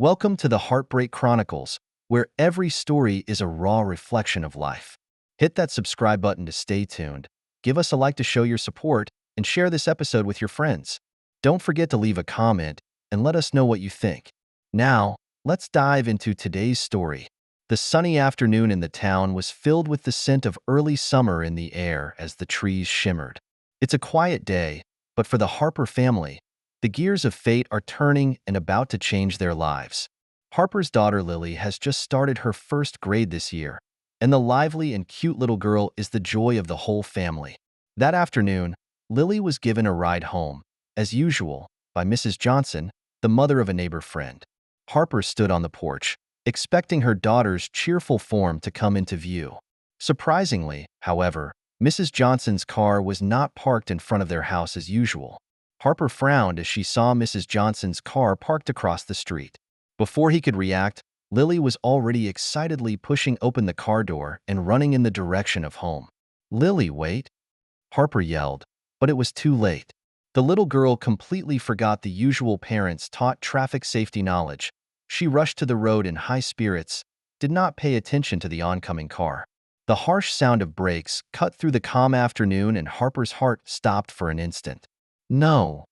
Welcome to the Heartbreak Chronicles, where every story is a raw reflection of life. Hit that subscribe button to stay tuned, give us a like to show your support, and share this episode with your friends. Don't forget to leave a comment and let us know what you think. Now, let's dive into today's story. The sunny afternoon in the town was filled with the scent of early summer in the air as the trees shimmered. It's a quiet day, but for the Harper family, the gears of fate are turning and about to change their lives. Harper's daughter Lily has just started her first grade this year, and the lively and cute little girl is the joy of the whole family. That afternoon, Lily was given a ride home, as usual, by Mrs. Johnson, the mother of a neighbor friend. Harper stood on the porch, expecting her daughter's cheerful form to come into view. Surprisingly, however, Mrs. Johnson's car was not parked in front of their house as usual. Harper frowned as she saw Mrs. Johnson's car parked across the street. Before he could react, Lily was already excitedly pushing open the car door and running in the direction of home. "Lily, wait!" Harper yelled, but it was too late. The little girl completely forgot the usual parents-taught traffic safety knowledge. She rushed to the road in high spirits, did not pay attention to the oncoming car. The harsh sound of brakes cut through the calm afternoon and Harper's heart stopped for an instant. "No!"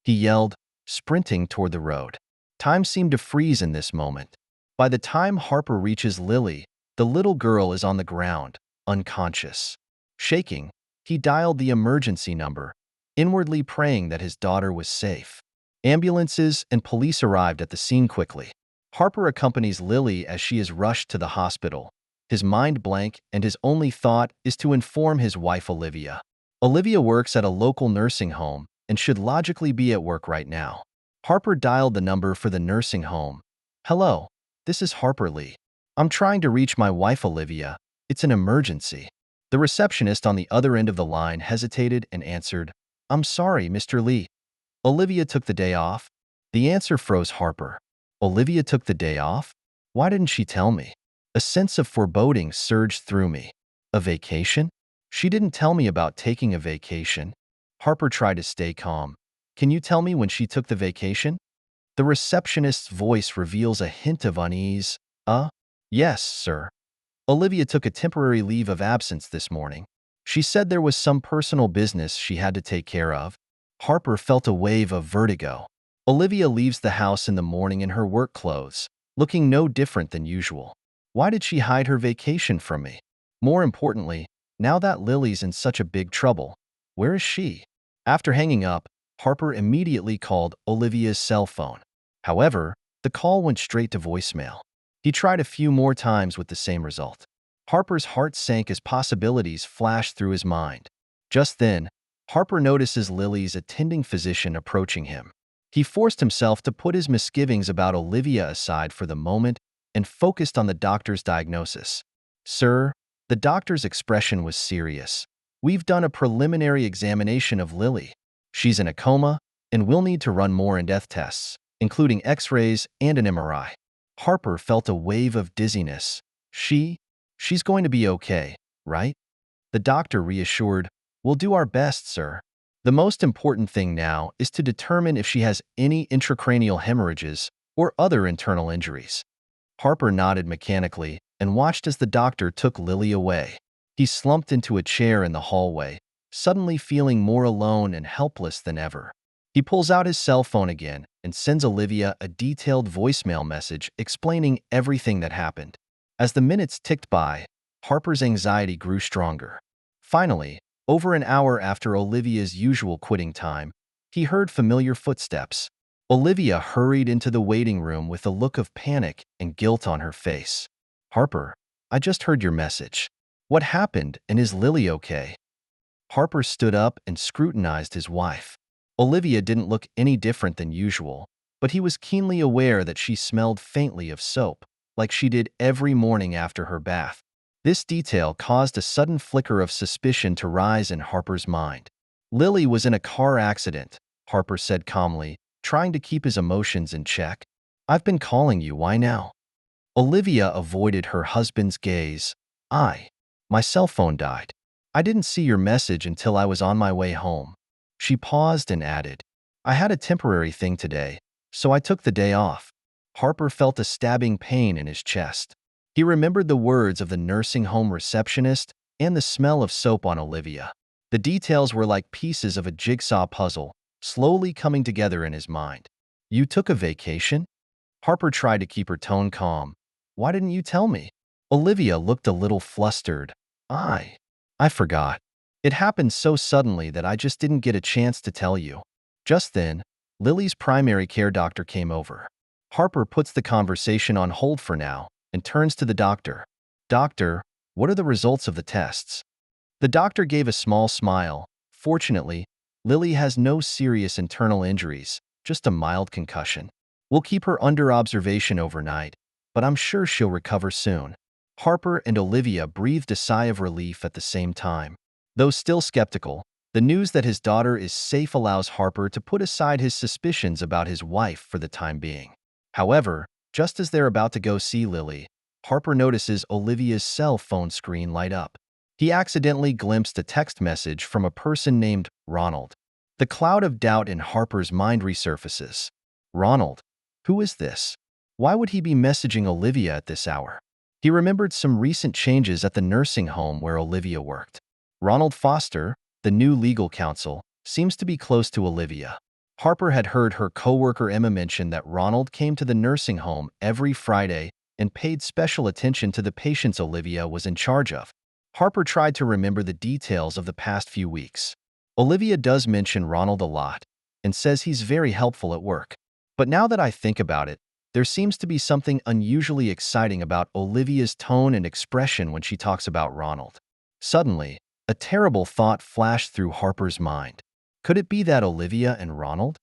he yelled, sprinting toward the road. Time seemed to freeze in this moment. By the time Harper reaches Lily, the little girl is on the ground, unconscious. Shaking, he dialed the emergency number, inwardly praying that his daughter was safe. Ambulances and police arrived at the scene quickly. Harper accompanies Lily as she is rushed to the hospital, his mind blank, and his only thought is to inform his wife Olivia. Olivia works at a local nursing home and should logically be at work right now. Harper dialed the number for the nursing home. "Hello, this is Harper Lee. I'm trying to reach my wife Olivia. It's an emergency." The receptionist on the other end of the line hesitated and answered, "I'm sorry, Mr. Lee. Olivia took the day off." The answer froze Harper. Olivia took the day off? Why didn't she tell me? A sense of foreboding surged through me. A vacation? She didn't tell me about taking a vacation. Harper tried to stay calm. "Can you tell me when she took the vacation?" The receptionist's voice reveals a hint of unease. Yes, sir. Olivia took a temporary leave of absence this morning. She said there was some personal business she had to take care of." Harper felt a wave of vertigo. Olivia leaves the house in the morning in her work clothes, looking no different than usual. Why did she hide her vacation from me? More importantly, now that Lily's in such a big trouble, where is she? After hanging up, Harper immediately called Olivia's cell phone. However, the call went straight to voicemail. He tried a few more times with the same result. Harper's heart sank as possibilities flashed through his mind. Just then, Harper notices Lily's attending physician approaching him. He forced himself to put his misgivings about Olivia aside for the moment and focused on the doctor's diagnosis. "Sir," the doctor's expression was serious. "We've done a preliminary examination of Lily. She's in a coma and we'll need to run more in-depth tests, including X-rays and an MRI." Harper felt a wave of dizziness. She's going to be okay, right?" The doctor reassured, "We'll do our best, sir. The most important thing now is to determine if she has any intracranial hemorrhages or other internal injuries." Harper nodded mechanically and watched as the doctor took Lily away. He slumped into a chair in the hallway, suddenly feeling more alone and helpless than ever. He pulls out his cell phone again and sends Olivia a detailed voicemail message explaining everything that happened. As the minutes ticked by, Harper's anxiety grew stronger. Finally, over an hour after Olivia's usual quitting time, he heard familiar footsteps. Olivia hurried into the waiting room with a look of panic and guilt on her face. "Harper, I just heard your message. What happened, and is Lily okay?" Harper stood up and scrutinized his wife. Olivia didn't look any different than usual, but he was keenly aware that she smelled faintly of soap, like she did every morning after her bath. This detail caused a sudden flicker of suspicion to rise in Harper's mind. "Lily was in a car accident," Harper said calmly, trying to keep his emotions in check. "I've been calling you, why now?" Olivia avoided her husband's gaze. My cell phone died. I didn't see your message until I was on my way home." She paused and added, "I had a temporary thing today, so I took the day off." Harper felt a stabbing pain in his chest. He remembered the words of the nursing home receptionist and the smell of soap on Olivia. The details were like pieces of a jigsaw puzzle, slowly coming together in his mind. "You took a vacation?" Harper tried to keep her tone calm. "Why didn't you tell me?" Olivia looked a little flustered. I forgot. It happened so suddenly that I just didn't get a chance to tell you." Just then, Lily's primary care doctor came over. Harper puts the conversation on hold for now and turns to the doctor. "Doctor, what are the results of the tests?" The doctor gave a small smile. "Fortunately, Lily has no serious internal injuries, just a mild concussion. We'll keep her under observation overnight, but I'm sure she'll recover soon." Harper and Olivia breathed a sigh of relief at the same time. Though still skeptical, the news that his daughter is safe allows Harper to put aside his suspicions about his wife for the time being. However, just as they're about to go see Lily, Harper notices Olivia's cell phone screen light up. He accidentally glimpsed a text message from a person named Ronald. The cloud of doubt in Harper's mind resurfaces. Ronald? Who is this? Why would he be messaging Olivia at this hour? He remembered some recent changes at the nursing home where Olivia worked. Ronald Foster, the new legal counsel, seems to be close to Olivia. Harper had heard her coworker Emma mention that Ronald came to the nursing home every Friday and paid special attention to the patients Olivia was in charge of. Harper tried to remember the details of the past few weeks. Olivia does mention Ronald a lot and says he's very helpful at work. But now that I think about it, there seems to be something unusually exciting about Olivia's tone and expression when she talks about Ronald. Suddenly, a terrible thought flashed through Harper's mind. Could it be that Olivia and Ronald?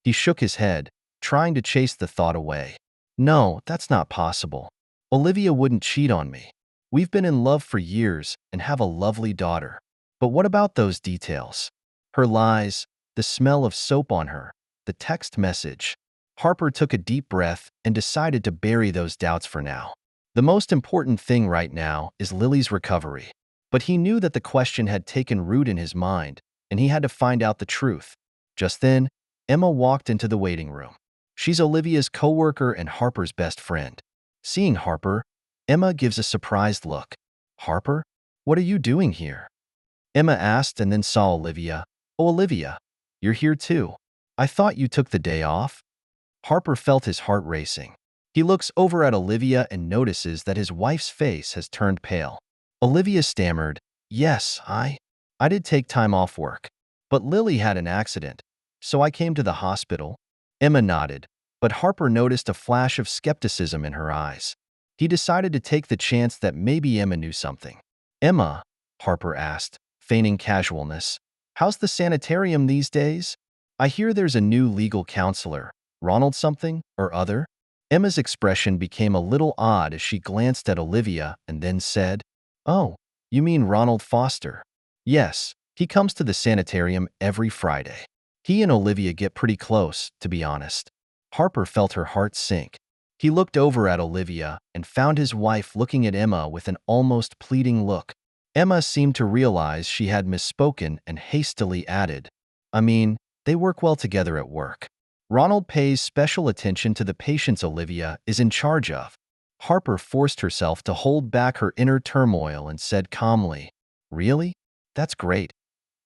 He shook his head, trying to chase the thought away. "No, that's not possible. Olivia wouldn't cheat on me. We've been in love for years and have a lovely daughter." But what about those details? Her lies, the smell of soap on her, the text message. Harper took a deep breath and decided to bury those doubts for now. The most important thing right now is Lily's recovery. But he knew that the question had taken root in his mind, and he had to find out the truth. Just then, Emma walked into the waiting room. She's Olivia's coworker and Harper's best friend. Seeing Harper, Emma gives a surprised look. "Harper, what are you doing here?" Emma asked and then saw Olivia. "Oh, Olivia, you're here too. I thought you took the day off." Harper felt his heart racing. He looks over at Olivia and notices that his wife's face has turned pale. Olivia stammered, "Yes, I did take time off work. But Lily had an accident, so I came to the hospital." Emma nodded, but Harper noticed a flash of skepticism in her eyes. He decided to take the chance that maybe Emma knew something. "Emma," Harper asked, feigning casualness, "how's the sanitarium these days? I hear there's a new legal counselor, Ronald something or other." Emma's expression became a little odd as she glanced at Olivia and then said, "Oh, you mean Ronald Foster?" "Yes, he comes to the sanitarium every Friday. He and Olivia get pretty close, to be honest." Harper felt her heart sink. He looked over at Olivia and found his wife looking at Emma with an almost pleading look. Emma seemed to realize she had misspoken and hastily added, "I mean, they work well together at work. Ronald pays special attention to the patients Olivia is in charge of." Harper forced herself to hold back her inner turmoil and said calmly, "Really? That's great.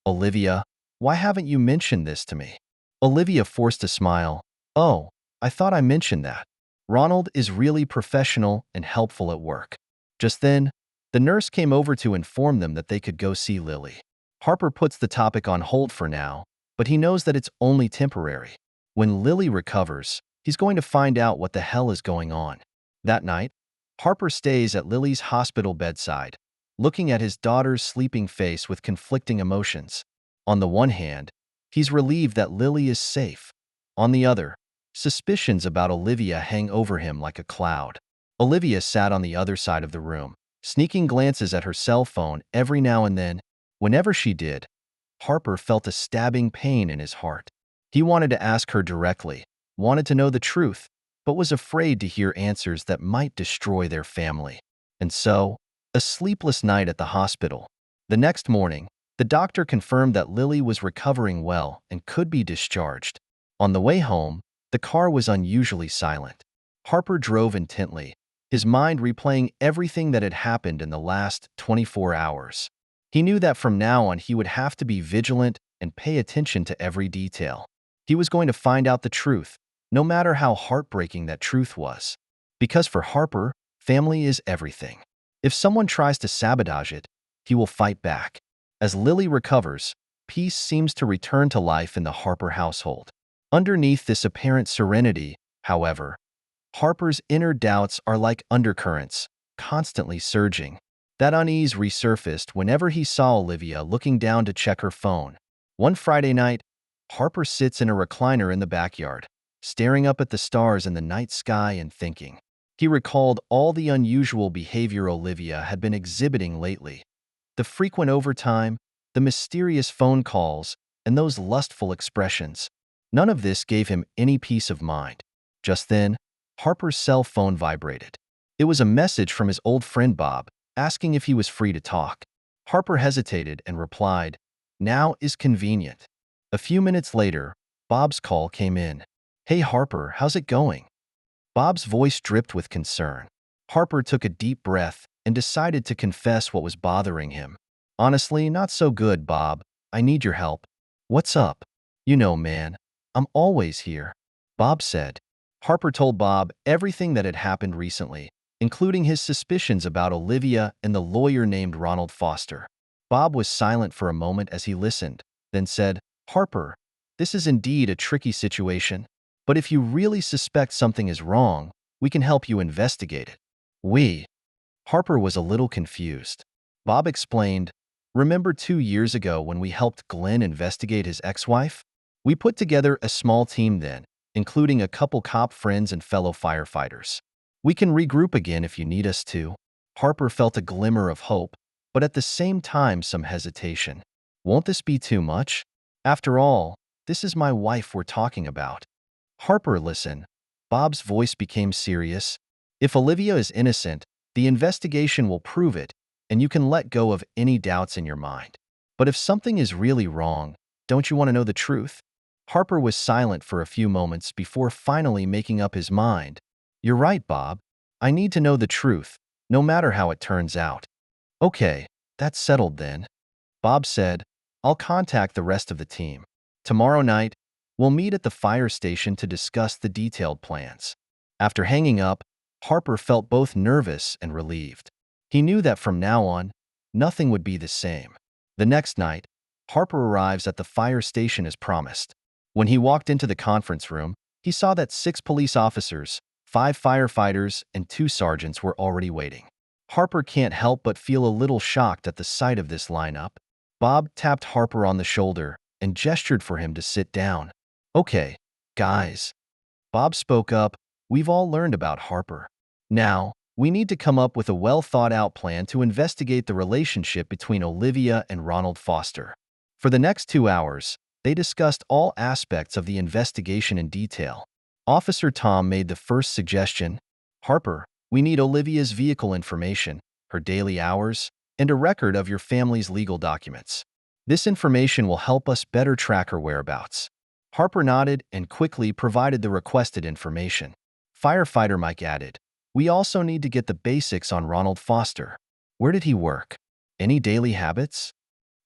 Olivia, why haven't you mentioned this to me?" Olivia forced a smile. "Oh, I thought I mentioned that. Ronald is really professional and helpful at work." Just then, the nurse came over to inform them that they could go see Lily. Harper puts the topic on hold for now, but he knows that it's only temporary. When Lily recovers, he's going to find out what the hell is going on. That night, Harper stays at Lily's hospital bedside, looking at his daughter's sleeping face with conflicting emotions. On the one hand, he's relieved that Lily is safe. On the other, suspicions about Olivia hang over him like a cloud. Olivia sat on the other side of the room, sneaking glances at her cell phone every now and then. Whenever she did, Harper felt a stabbing pain in his heart. He wanted to ask her directly, wanted to know the truth, but was afraid to hear answers that might destroy their family. And so, a sleepless night at the hospital. The next morning, the doctor confirmed that Lily was recovering well and could be discharged. On the way home, the car was unusually silent. Harper drove intently, his mind replaying everything that had happened in the last 24 hours. He knew that from now on he would have to be vigilant and pay attention to every detail. He was going to find out the truth, no matter how heartbreaking that truth was. Because for Harper, family is everything. If someone tries to sabotage it, he will fight back. As Lily recovers, peace seems to return to life in the Harper household. Underneath this apparent serenity, however, Harper's inner doubts are like undercurrents, constantly surging. That unease resurfaced whenever he saw Olivia looking down to check her phone. One Friday night, Harper sits in a recliner in the backyard, staring up at the stars in the night sky and thinking. He recalled all the unusual behavior Olivia had been exhibiting lately. The frequent overtime, the mysterious phone calls, and those lustful expressions. None of this gave him any peace of mind. Just then, Harper's cell phone vibrated. It was a message from his old friend Bob, asking if he was free to talk. Harper hesitated and replied, "Now is convenient." A few minutes later, Bob's call came in. "Hey Harper, how's it going?" Bob's voice dripped with concern. Harper took a deep breath and decided to confess what was bothering him. "Honestly, not so good, Bob. I need your help." "What's up?" "You know, man, I'm always here," Bob said. Harper told Bob everything that had happened recently, including his suspicions about Olivia and the lawyer named Ronald Foster. Bob was silent for a moment as he listened, then said, "Harper, this is indeed a tricky situation, but if you really suspect something is wrong, we can help you investigate it." Harper was a little confused. Bob explained, "Remember 2 years ago when we helped Glenn investigate his ex-wife? We put together a small team then, including a couple cop friends and fellow firefighters. We can regroup again if you need us to." Harper felt a glimmer of hope, but at the same time some hesitation. Won't this be too much? After all, this is my wife we're talking about. "Harper, listen." Bob's voice became serious. "If Olivia is innocent, the investigation will prove it, and you can let go of any doubts in your mind. But if something is really wrong, don't you want to know the truth?" Harper was silent for a few moments before finally making up his mind. "You're right, Bob. I need to know the truth, no matter how it turns out." "Okay, that's settled then," Bob said. "I'll contact the rest of the team. Tomorrow night, we'll meet at the fire station to discuss the detailed plans." After hanging up, Harper felt both nervous and relieved. He knew that from now on, nothing would be the same. The next night, Harper arrives at the fire station as promised. When he walked into the conference room, he saw that 6 police officers, 5 firefighters, and 2 sergeants were already waiting. Harper can't help but feel a little shocked at the sight of this lineup. Bob tapped Harper on the shoulder and gestured for him to sit down. "Okay, guys," Bob spoke up, "we've all learned about Harper. Now, we need to come up with a well-thought-out plan to investigate the relationship between Olivia and Ronald Foster." For the next 2 hours, they discussed all aspects of the investigation in detail. Officer Tom made the first suggestion. "Harper, we need Olivia's vehicle information, her daily hours, and a record of your family's legal documents. This information will help us better track her whereabouts." Harper nodded and quickly provided the requested information. Firefighter Mike added, "We also need to get the basics on Ronald Foster. Where did he work? Any daily habits?"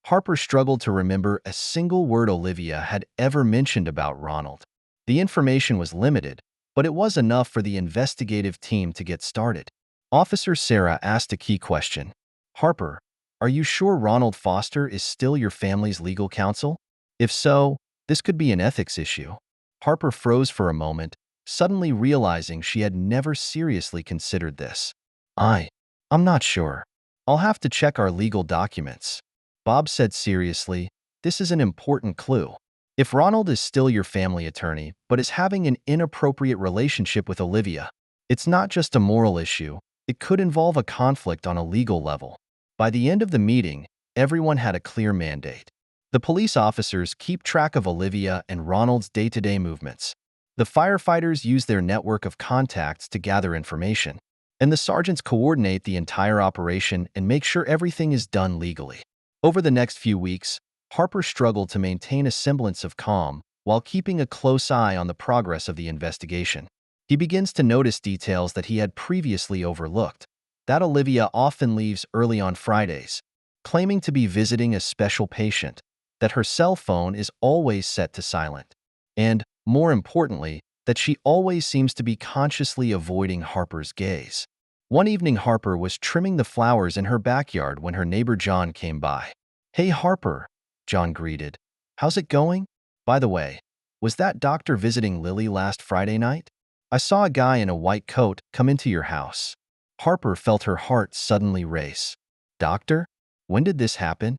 Harper struggled to remember a single word Olivia had ever mentioned about Ronald. The information was limited, but it was enough for the investigative team to get started. Officer Sarah asked a key question. "Harper, are you sure Ronald Foster is still your family's legal counsel? If so, this could be an ethics issue." Harper froze for a moment, suddenly realizing she had never seriously considered this. I'm not sure. I'll have to check our legal documents." Bob said seriously, "This is an important clue. If Ronald is still your family attorney but is having an inappropriate relationship with Olivia, it's not just a moral issue, it could involve a conflict on a legal level." By the end of the meeting, everyone had a clear mandate. The police officers keep track of Olivia and Ronald's day-to-day movements. The firefighters use their network of contacts to gather information, and the sergeants coordinate the entire operation and make sure everything is done legally. Over the next few weeks, Harper struggled to maintain a semblance of calm while keeping a close eye on the progress of the investigation. He begins to notice details that he had previously overlooked. That Olivia often leaves early on Fridays, claiming to be visiting a special patient, that her cell phone is always set to silent, and, more importantly, that she always seems to be consciously avoiding Harper's gaze. One evening, Harper was trimming the flowers in her backyard when her neighbor John came by. "Hey, Harper," John greeted. "How's it going? By the way, was that doctor visiting Lily last Friday night? I saw a guy in a white coat come into your house." Harper felt her heart suddenly race. "Doctor? When did this happen?"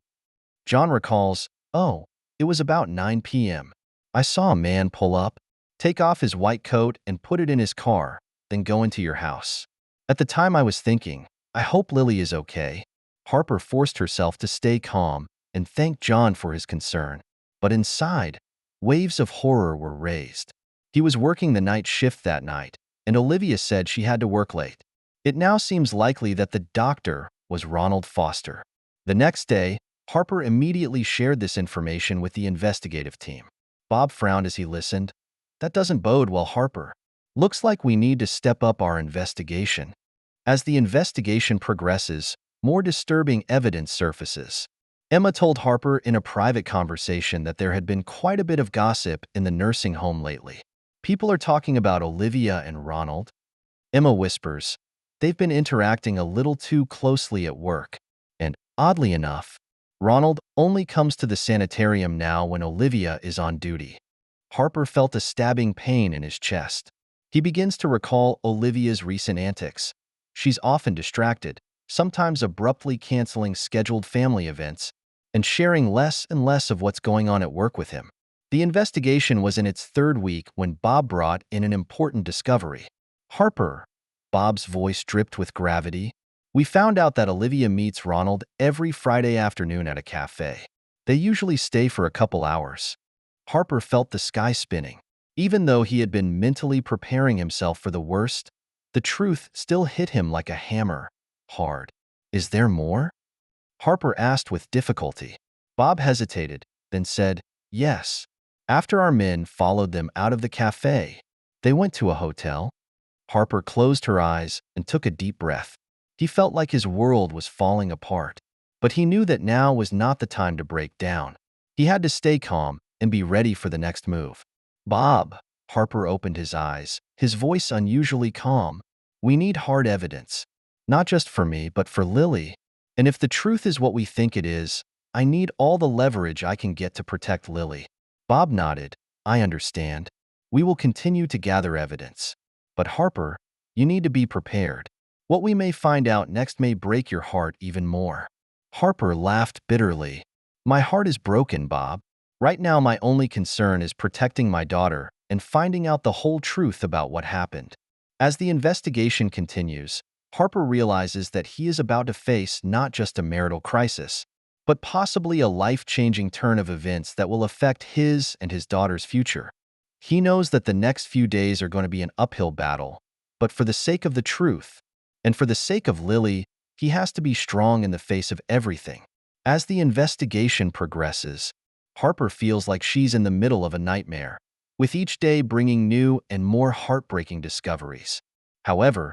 John recalls, "Oh, it was about 9 p.m. I saw a man pull up, take off his white coat and put it in his car, then go into your house. At the time I was thinking, I hope Lily is okay." Harper forced herself to stay calm and thank John for his concern. But inside, waves of horror were raised. He was working the night shift that night, and Olivia said she had to work late. It now seems likely that the doctor was Ronald Foster. The next day, Harper immediately shared this information with the investigative team. Bob frowned as he listened. "That doesn't bode well, Harper. Looks like we need to step up our investigation." As the investigation progresses, more disturbing evidence surfaces. Emma told Harper in a private conversation that there had been quite a bit of gossip in the nursing home lately. "People are talking about Olivia and Ronald." Emma whispers, "They've been interacting a little too closely at work. And, oddly enough, Ronald only comes to the sanitarium now when Olivia is on duty." Harper felt a stabbing pain in his chest. He begins to recall Olivia's recent antics. She's often distracted, sometimes abruptly canceling scheduled family events, and sharing less and less of what's going on at work with him. The investigation was in its third week when Bob brought in an important discovery. "Harper," Bob's voice dripped with gravity, "we found out that Olivia meets Ronald every Friday afternoon at a cafe. They usually stay for a couple hours." Harper felt the sky spinning. Even though he had been mentally preparing himself for the worst, the truth still hit him like a hammer, hard. "Is there more?" Harper asked with difficulty. Bob hesitated, then said, "Yes. After our men followed them out of the cafe, they went to a hotel." Harper closed her eyes and took a deep breath. He felt like his world was falling apart, but he knew that now was not the time to break down. He had to stay calm and be ready for the next move. "Bob," Harper opened his eyes, his voice unusually calm, "we need hard evidence. Not just for me, but for Lily. And if the truth is what we think it is, I need all the leverage I can get to protect Lily." Bob nodded. "I understand. We will continue to gather evidence. But Harper, you need to be prepared. What we may find out next may break your heart even more." Harper laughed bitterly. "My heart is broken, Bob. Right now my only concern is protecting my daughter and finding out the whole truth about what happened." As the investigation continues, Harper realizes that he is about to face not just a marital crisis, but possibly a life-changing turn of events that will affect his and his daughter's future. He knows that the next few days are going to be an uphill battle, but for the sake of the truth, and for the sake of Lily, he has to be strong in the face of everything. As the investigation progresses, Harper feels like she's in the middle of a nightmare, with each day bringing new and more heartbreaking discoveries. However,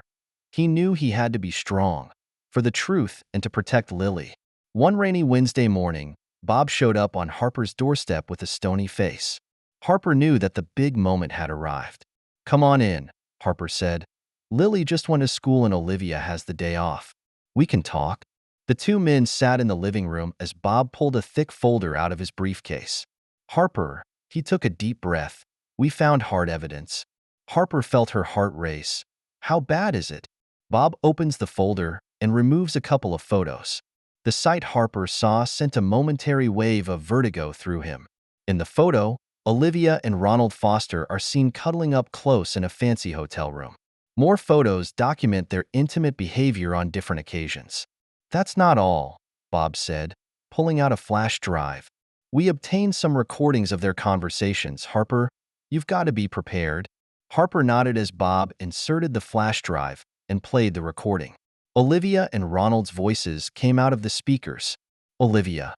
he knew he had to be strong, for the truth and to protect Lily. One rainy Wednesday morning, Bob showed up on Harper's doorstep with a stony face. Harper knew that the big moment had arrived. "Come on in," Harper said. "Lily just went to school and Olivia has the day off. We can talk." The two men sat in the living room as Bob pulled a thick folder out of his briefcase. "Harper," he took a deep breath, "we found hard evidence." Harper felt her heart race. "How bad is it?" Bob opens the folder and removes a couple of photos. The sight Harper saw sent a momentary wave of vertigo through him. In the photo, Olivia and Ronald Foster are seen cuddling up close in a fancy hotel room. More photos document their intimate behavior on different occasions. "That's not all," Bob said, pulling out a flash drive. "We obtained some recordings of their conversations. Harper, you've got to be prepared." Harper nodded as Bob inserted the flash drive and played the recording. Olivia and Ronald's voices came out of the speakers. "Olivia,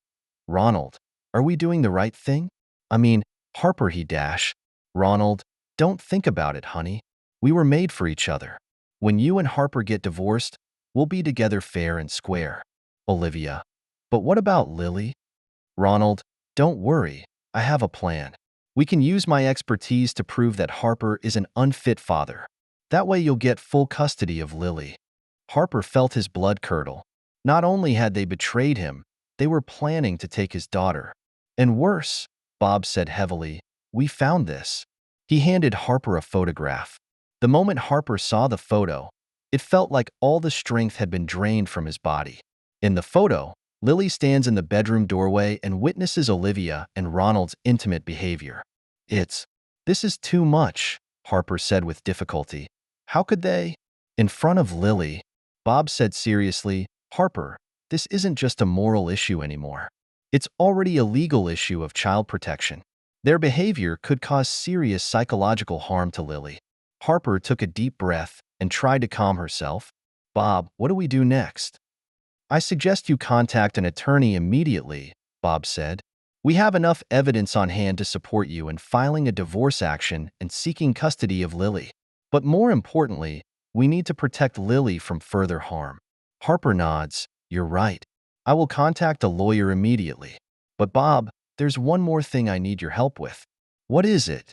Ronald, are we doing the right thing? I mean, Harper, he dash. Ronald, don't think about it, honey. We were made for each other. When you and Harper get divorced, we'll be together fair and square. Olivia. But what about Lily? Ronald, don't worry. I have a plan. We can use my expertise to prove that Harper is an unfit father. That way you'll get full custody of Lily. Harper felt his blood curdle. Not only had they betrayed him, they were planning to take his daughter. And worse, Bob said heavily, we found this. He handed Harper a photograph. The moment Harper saw the photo, it felt like all the strength had been drained from his body. In the photo, Lily stands in the bedroom doorway and witnesses Olivia and Ronald's intimate behavior. This is too much, Harper said with difficulty. How could they? In front of Lily, Bob said seriously, Harper, this isn't just a moral issue anymore. It's already a legal issue of child protection. Their behavior could cause serious psychological harm to Lily. Harper took a deep breath and tried to calm herself. Bob, what do we do next? I suggest you contact an attorney immediately, Bob said. We have enough evidence on hand to support you in filing a divorce action and seeking custody of Lily. But more importantly, we need to protect Lily from further harm. Harper nods. You're right. I will contact a lawyer immediately. But Bob, there's one more thing I need your help with. What is it?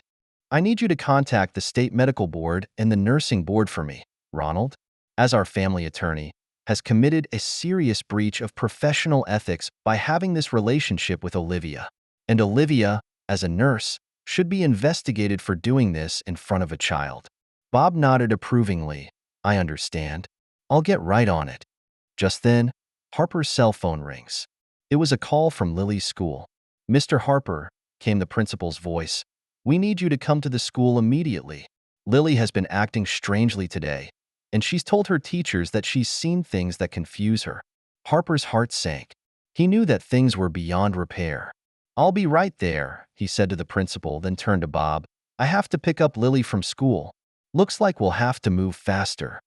I need you to contact the state medical board and the nursing board for me. Ronald, as our family attorney, has committed a serious breach of professional ethics by having this relationship with Olivia. And Olivia, as a nurse, should be investigated for doing this in front of a child. Bob nodded approvingly. I understand. I'll get right on it. Just then, Harper's cell phone rings. It was a call from Lily's school. Mr. Harper, came the principal's voice. We need you to come to the school immediately. Lily has been acting strangely today, and she's told her teachers that she's seen things that confuse her. Harper's heart sank. He knew that things were beyond repair. I'll be right there, he said to the principal, then turned to Bob. I have to pick up Lily from school. Looks like we'll have to move faster.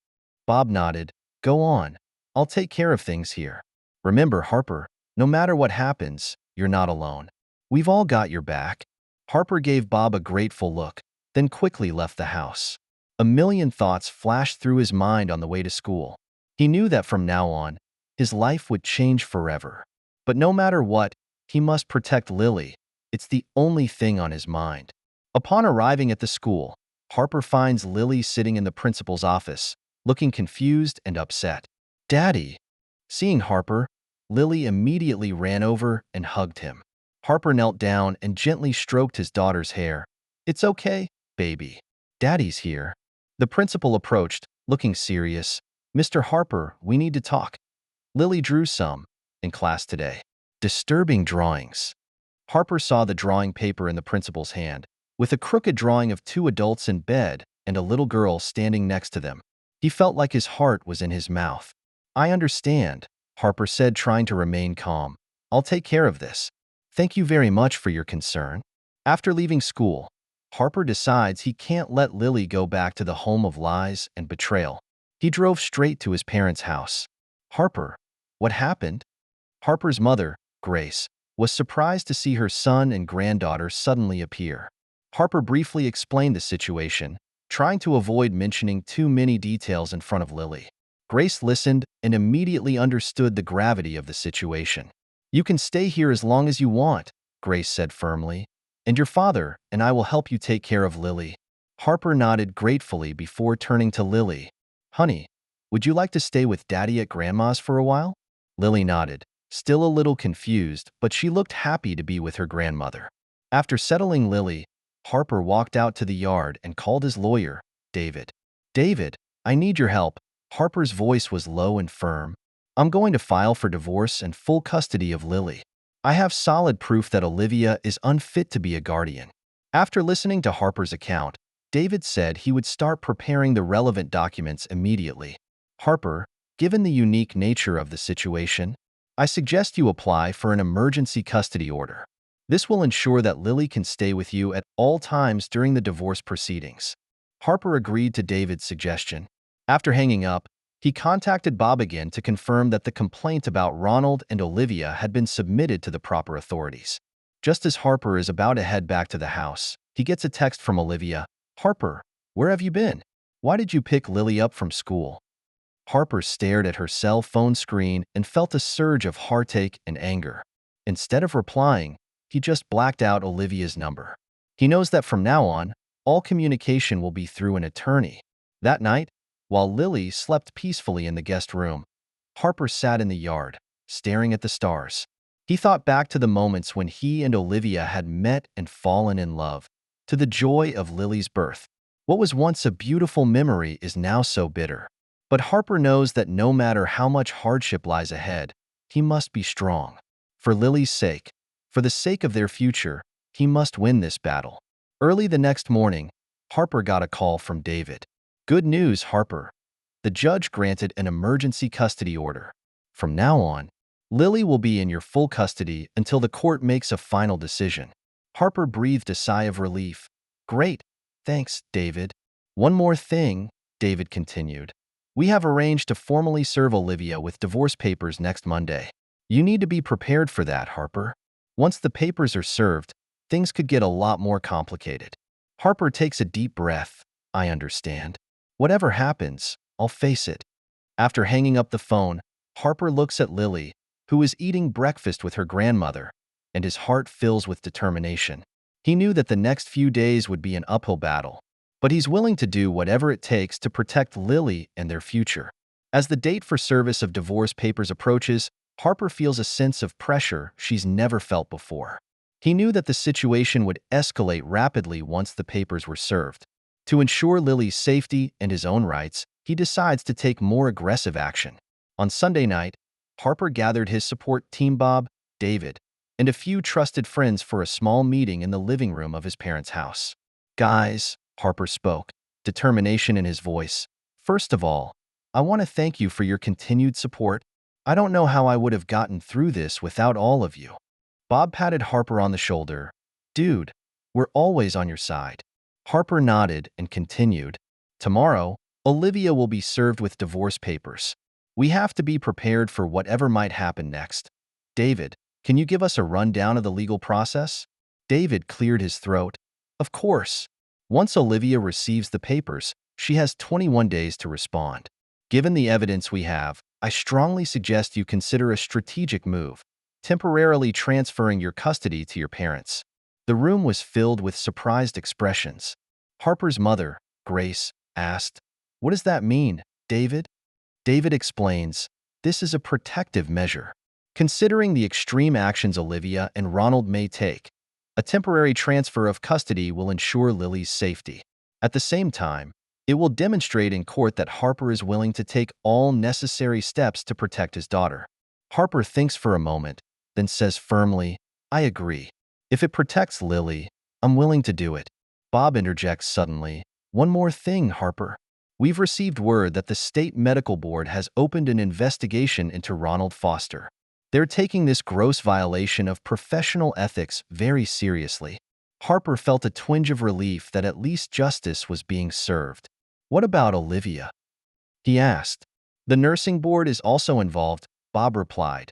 Bob nodded. Go on. I'll take care of things here. Remember, Harper, no matter what happens, you're not alone. We've all got your back. Harper gave Bob a grateful look, then quickly left the house. A million thoughts flashed through his mind on the way to school. He knew that from now on, his life would change forever. But no matter what, he must protect Lily. It's the only thing on his mind. Upon arriving at the school, Harper finds Lily sitting in the principal's office, looking confused and upset. Daddy! Seeing Harper, Lily immediately ran over and hugged him. Harper knelt down and gently stroked his daughter's hair. It's okay, baby. Daddy's here. The principal approached, looking serious. Mr. Harper, we need to talk. Lily drew some in class today. Disturbing drawings. Harper saw the drawing paper in the principal's hand, with a crooked drawing of two adults in bed and a little girl standing next to them. He felt like his heart was in his mouth. I understand, Harper said, trying to remain calm. I'll take care of this. Thank you very much for your concern. After leaving school, Harper decides he can't let Lily go back to the home of lies and betrayal. He drove straight to his parents' house. Harper, what happened? Harper's mother, Grace, was surprised to see her son and granddaughter suddenly appear. Harper briefly explained the situation, trying to avoid mentioning too many details in front of Lily. Grace listened and immediately understood the gravity of the situation. You can stay here as long as you want, Grace said firmly, and your father and I will help you take care of Lily. Harper nodded gratefully before turning to Lily. Honey, would you like to stay with Daddy at Grandma's for a while? Lily nodded, still a little confused, but she looked happy to be with her grandmother. After settling Lily, Harper walked out to the yard and called his lawyer, David. David, I need your help. Harper's voice was low and firm. I'm going to file for divorce and full custody of Lily. I have solid proof that Olivia is unfit to be a guardian. After listening to Harper's account, David said he would start preparing the relevant documents immediately. Harper, given the unique nature of the situation, I suggest you apply for an emergency custody order. This will ensure that Lily can stay with you at all times during the divorce proceedings. Harper agreed to David's suggestion. After hanging up, he contacted Bob again to confirm that the complaint about Ronald and Olivia had been submitted to the proper authorities. Just as Harper is about to head back to the house, he gets a text from Olivia. Harper, where have you been? Why did you pick Lily up from school? Harper stared at her cell phone screen and felt a surge of heartache and anger. Instead of replying, he just blacked out Olivia's number. He knows that from now on, all communication will be through an attorney. That night, while Lily slept peacefully in the guest room, Harper sat in the yard, staring at the stars. He thought back to the moments when he and Olivia had met and fallen in love, to the joy of Lily's birth. What was once a beautiful memory is now so bitter. But Harper knows that no matter how much hardship lies ahead, he must be strong. For Lily's sake, for the sake of their future, he must win this battle. Early the next morning, Harper got a call from David. Good news, Harper. The judge granted an emergency custody order. From now on, Lily will be in your full custody until the court makes a final decision. Harper breathed a sigh of relief. Great. Thanks, David. One more thing, David continued. We have arranged to formally serve Olivia with divorce papers next Monday. You need to be prepared for that, Harper. Once the papers are served, things could get a lot more complicated. Harper takes a deep breath. I understand. Whatever happens, I'll face it. After hanging up the phone, Harper looks at Lily, who is eating breakfast with her grandmother, and his heart fills with determination. He knew that the next few days would be an uphill battle, but he's willing to do whatever it takes to protect Lily and their future. As the date for service of divorce papers approaches, Harper feels a sense of pressure she's never felt before. He knew that the situation would escalate rapidly once the papers were served. To ensure Lily's safety and his own rights, he decides to take more aggressive action. On Sunday night, Harper gathered his support team Bob, David, and a few trusted friends for a small meeting in the living room of his parents' house. Guys, Harper spoke, determination in his voice. First of all, I want to thank you for your continued support. I don't know how I would have gotten through this without all of you. Bob patted Harper on the shoulder. Dude, we're always on your side. Harper nodded and continued. Tomorrow, Olivia will be served with divorce papers. We have to be prepared for whatever might happen next. David, can you give us a rundown of the legal process? David cleared his throat. Of course. Once Olivia receives the papers, she has 21 days to respond. Given the evidence we have, I strongly suggest you consider a strategic move, temporarily transferring your custody to your parents. The room was filled with surprised expressions. Harper's mother, Grace, asked, What does that mean, David? David explains, This is a protective measure. Considering the extreme actions Olivia and Ronald may take, a temporary transfer of custody will ensure Lily's safety. At the same time, it will demonstrate in court that Harper is willing to take all necessary steps to protect his daughter. Harper thinks for a moment, then says firmly, I agree. If it protects Lily, I'm willing to do it. Bob interjects suddenly, One more thing, Harper. We've received word that the state medical board has opened an investigation into Ronald Foster. They're taking this gross violation of professional ethics very seriously. Harper felt a twinge of relief that at least justice was being served. What about Olivia? He asked. The nursing board is also involved, Bob replied,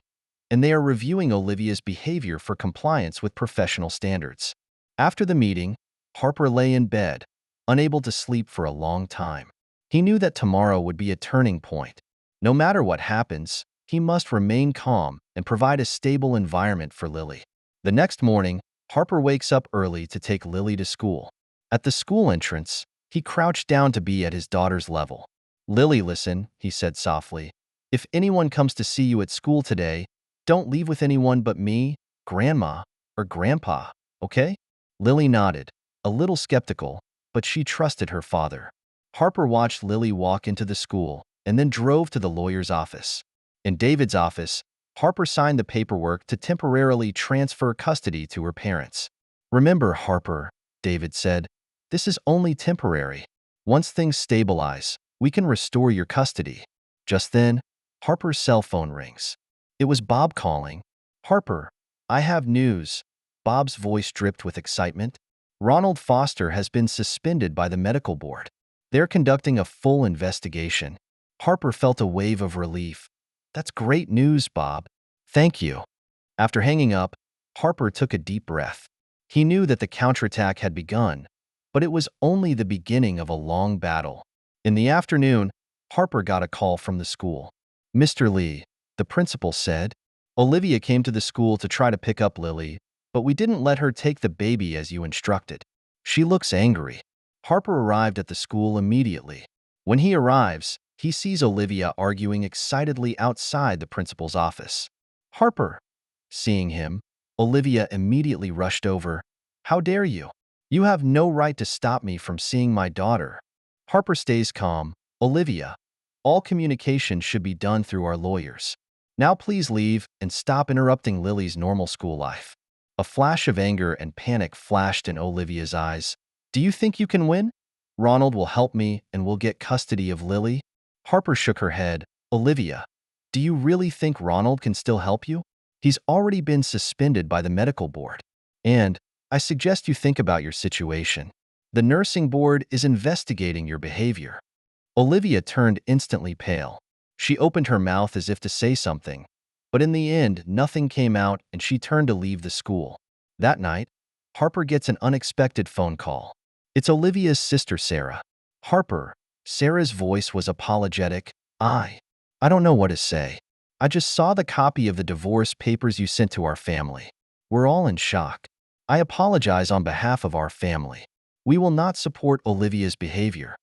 and they are reviewing Olivia's behavior for compliance with professional standards. After the meeting, Harper lay in bed, unable to sleep for a long time. He knew that tomorrow would be a turning point. No matter what happens, he must remain calm and provide a stable environment for Lily. The next morning, Harper wakes up early to take Lily to school. At the school entrance, he crouched down to be at his daughter's level. Lily, listen, he said softly. If anyone comes to see you at school today, don't leave with anyone but me, Grandma, or Grandpa, okay? Lily nodded, a little skeptical, but she trusted her father. Harper watched Lily walk into the school and then drove to the lawyer's office. In David's office, Harper signed the paperwork to temporarily transfer custody to her parents. Remember, Harper, David said, this is only temporary. Once things stabilize, we can restore your custody. Just then, Harper's cell phone rings. It was Bob calling. Harper, I have news. Bob's voice dripped with excitement. Ronald Foster has been suspended by the medical board. They're conducting a full investigation. Harper felt a wave of relief. That's great news, Bob. Thank you. After hanging up, Harper took a deep breath. He knew that the counterattack had begun, but it was only the beginning of a long battle. In the afternoon, Harper got a call from the school. "Mr. Lee," the principal said, "Olivia came to the school to try to pick up Lily, but we didn't let her take the baby as you instructed. She looks angry." Harper arrived at the school immediately. When he arrives, he sees Olivia arguing excitedly outside the principal's office. Harper, seeing him, Olivia immediately rushed over. "How dare you? You have no right to stop me from seeing my daughter." Harper stays calm. "Olivia, all communication should be done through our lawyers. Now please leave and stop interrupting Lily's normal school life." A flash of anger and panic flashed in Olivia's eyes. "Do you think you can win? Ronald will help me and we'll get custody of Lily." Harper shook her head. "Olivia, do you really think Ronald can still help you? He's already been suspended by the medical board. And I suggest you think about your situation. The nursing board is investigating your behavior." Olivia turned instantly pale. She opened her mouth as if to say something, but in the end, nothing came out and she turned to leave the school. That night, Harper gets an unexpected phone call. It's Olivia's sister, Sarah. "Harper," Sarah's voice was apologetic. I don't know what to say. I just saw the copy of the divorce papers you sent to our family. We're all in shock. I apologize on behalf of our family. We will not support Olivia's behavior."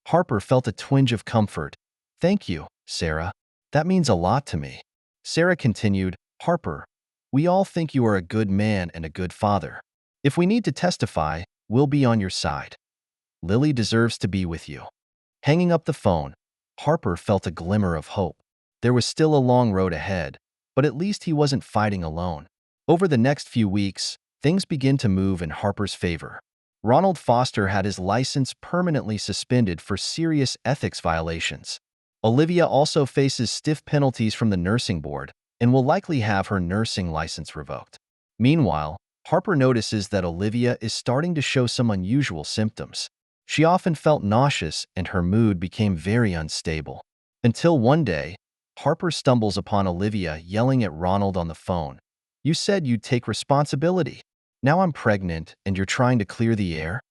Harper felt a twinge of comfort. "Thank you, Sarah. That means a lot to me." Sarah continued, "Harper, we all think you are a good man and a good father. If we need to testify, we'll be on your side. Lily deserves to be with you." Hanging up the phone, Harper felt a glimmer of hope. There was still a long road ahead, but at least he wasn't fighting alone. Over the next few weeks, things began to move in Harper's favor. Ronald Foster had his license permanently suspended for serious ethics violations. Olivia also faces stiff penalties from the nursing board and will likely have her nursing license revoked. Meanwhile, Harper notices that Olivia is starting to show some unusual symptoms. She often felt nauseous and her mood became very unstable. Until one day, Harper stumbles upon Olivia yelling at Ronald on the phone. "You said you'd take responsibility. Now I'm pregnant and you're trying to clear the air?"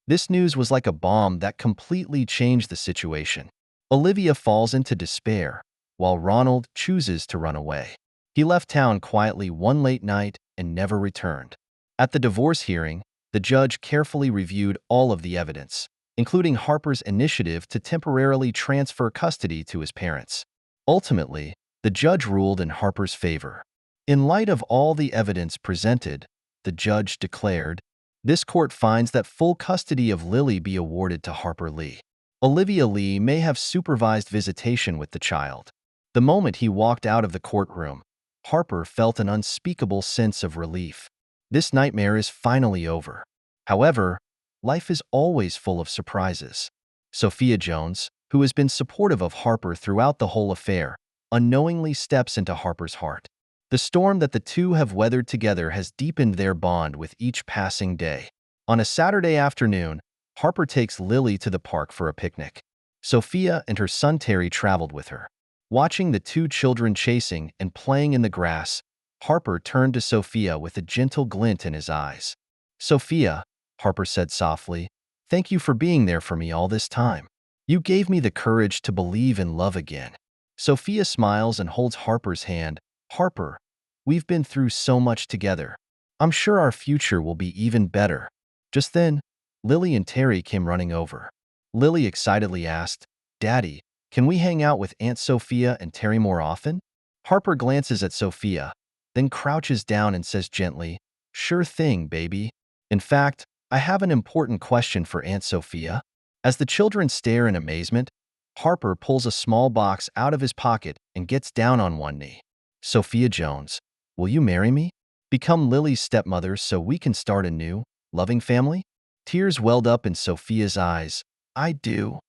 This news was like a bomb that completely changed the situation. Olivia falls into despair, while Ronald chooses to run away. He left town quietly one late night and never returned. At the divorce hearing, the judge carefully reviewed all of the evidence, including Harper's initiative to temporarily transfer custody to his parents. Ultimately, the judge ruled in Harper's favor. In light of all the evidence presented, the judge declared, "This court finds that full custody of Lily be awarded to Harper Lee. Olivia Lee may have supervised visitation with the child." The moment he walked out of the courtroom, Harper felt an unspeakable sense of relief. This nightmare is finally over. However, life is always full of surprises. Sophia Jones, who has been supportive of Harper throughout the whole affair, unknowingly steps into Harper's heart. The storm that the two have weathered together has deepened their bond with each passing day. On a Saturday afternoon, Harper takes Lily to the park for a picnic. Sophia and her son Terry traveled with her. Watching the two children chasing and playing in the grass, Harper turned to Sophia with a gentle glint in his eyes. "Sophia," Harper said softly, "thank you for being there for me all this time. You gave me the courage to believe in love again." Sophia smiles and holds Harper's hand. "Harper, we've been through so much together. I'm sure our future will be even better." Just then, Lily and Terry came running over. Lily excitedly asked, "Daddy, can we hang out with Aunt Sophia and Terry more often?" Harper glances at Sophia, then crouches down and says gently, "Sure thing, baby. In fact, I have an important question for Aunt Sophia." As the children stare in amazement, Harper pulls a small box out of his pocket and gets down on one knee. "Sophia Jones, will you marry me? Become Lily's stepmother so we can start a new, loving family?" Tears welled up in Sophia's eyes. "I do."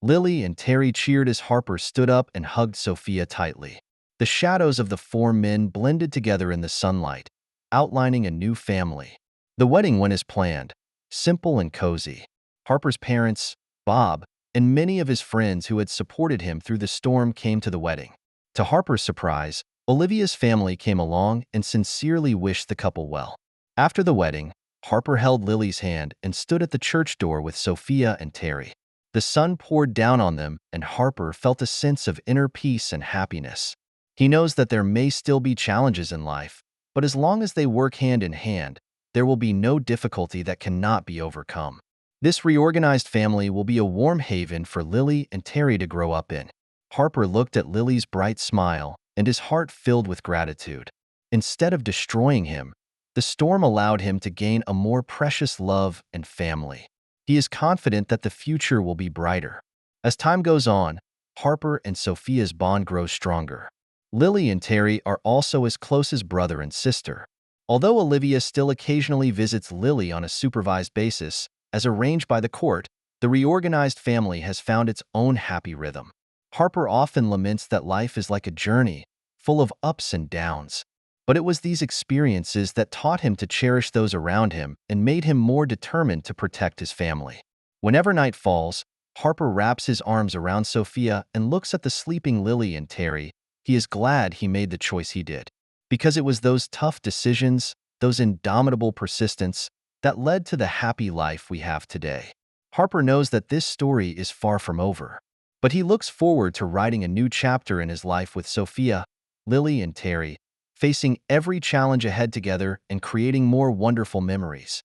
Lily and Terry cheered as Harper stood up and hugged Sophia tightly. The shadows of the four men blended together in the sunlight, outlining a new family. The wedding went as planned, simple and cozy. Harper's parents, Bob, and many of his friends who had supported him through the storm came to the wedding. To Harper's surprise, Olivia's family came along and sincerely wished the couple well. After the wedding, Harper held Lily's hand and stood at the church door with Sophia and Terry. The sun poured down on them, and Harper felt a sense of inner peace and happiness. He knows that there may still be challenges in life, but as long as they work hand in hand, there will be no difficulty that cannot be overcome. This reorganized family will be a warm haven for Lily and Terry to grow up in. Harper looked at Lily's bright smile, and his heart filled with gratitude. Instead of destroying him, the storm allowed him to gain a more precious love and family. He is confident that the future will be brighter. As time goes on, Harper and Sophia's bond grows stronger. Lily and Terry are also as close as brother and sister. Although Olivia still occasionally visits Lily on a supervised basis, as arranged by the court, the reorganized family has found its own happy rhythm. Harper often laments that life is like a journey, full of ups and downs. But it was these experiences that taught him to cherish those around him and made him more determined to protect his family. Whenever night falls, Harper wraps his arms around Sophia and looks at the sleeping Lily and Terry. He is glad he made the choice he did. Because it was those tough decisions, those indomitable persistence, that led to the happy life we have today. Harper knows that this story is far from over, but he looks forward to writing a new chapter in his life with Sophia, Lily, and Terry, facing every challenge ahead together and creating more wonderful memories.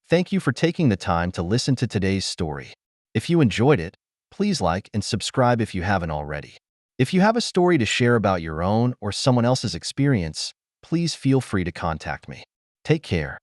Thank you for taking the time to listen to today's story. If you enjoyed it, please like and subscribe if you haven't already. If you have a story to share about your own or someone else's experience, please feel free to contact me. Take care.